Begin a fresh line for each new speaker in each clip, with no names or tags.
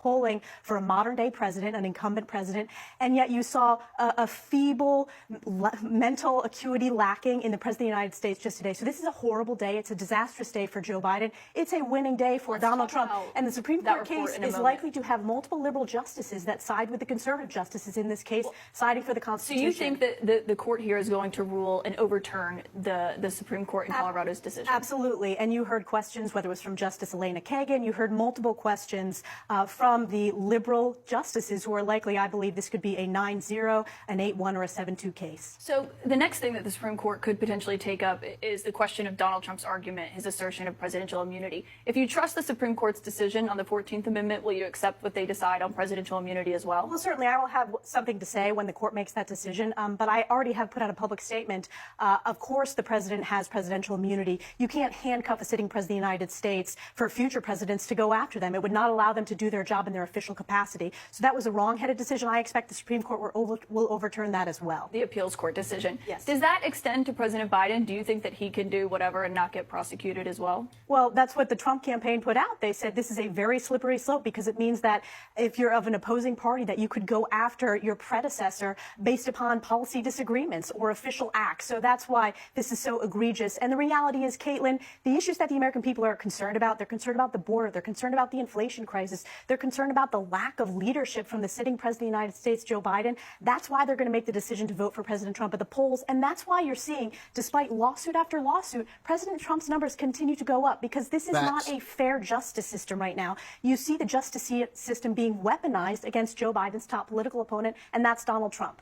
polling for a modern-day president, an incumbent president, and yet you saw a feeble mental acuity lacking in the president of the United States just today. So this is a horrible day. It's a disastrous day for Joe Biden. It's a winning day for Donald Trump. And the Supreme Court case is likely to have multiple liberal justices that side with the conservative justices in this case, siding for the Constitution.
So you think that the court here is going to rule and overturn the Supreme Court in Colorado's decision?
Absolutely. And you heard questions, whether it was from Justice Elena Kagan, you heard multiple questions from the liberal justices who are likely, I believe this could be a 9-0, an 8-1, or a 7-2 case.
So the next thing that the Supreme Court could potentially take up is the question of Donald Trump's argument, his assertion of presidential immunity. If you trust the Supreme Court's decision on the 14th Amendment, will you accept what they decide on presidential immunity as well?
Well, certainly I will have something to say when the court makes that decision, but I already have put out a public statement. Of course, the president has presidential immunity. You can't handcuff a sitting president of the United States for future presidents to go after them. It would not allow them to do their job in their official capacity. So that was a wrong-headed decision. I expect the Supreme Court will overturn that as well.
The appeals court decision.
Yes.
Does that extend to President Biden? Do you think that he can do whatever and not get prosecuted as well?
Well, that's what the Trump campaign put out. They said this is a very slippery slope because it means that if you're of an opposing party, that you could go after your predecessor based upon policy disagreements or official acts. So that's why this is so egregious. And the reality is, Kaitlin, the issues that the American people are concerned about, they're concerned about the border, they're concerned about the inflation crisis, they're concerned about the lack of leadership from the sitting president of the United States, Joe Biden. That's why they're going to make the decision to vote for President Trump at the polls. And that's why you're seeing, despite lawsuit after lawsuit, President Trump's numbers continue to go up because this is not a fair justice system right now. You see the justice system being weaponized against Joe Biden's top political opponent, and that's Donald Trump.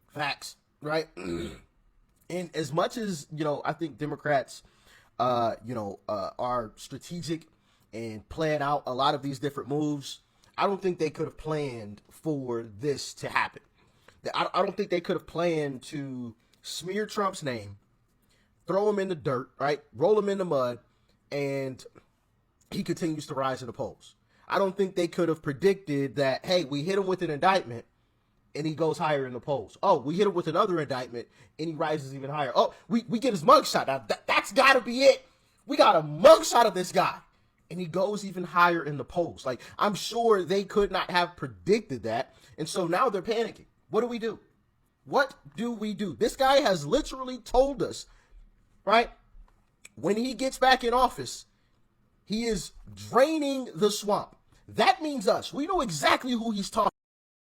Facts, right? And as much as, I think Democrats, are strategic and plan out a lot of these different moves, I don't think they could have planned for this to happen. I don't think they could have planned to smear Trump's name, throw him in the dirt, right? Roll him in the mud, and he continues to rise in the polls. I don't think they could have predicted that, hey, we hit him with an indictment and he goes higher in the polls. Oh, we hit him with another indictment and he rises even higher. Oh, we get his mugshot. Now, that's got to be it. We got a mugshot of this guy and he goes even higher in the polls. Like, I'm sure they could not have predicted that. And so now they're panicking. What do we do? What do we do? This guy has literally told us, right? When he gets back in office, he is draining the swamp. That means us. We know exactly who he's talking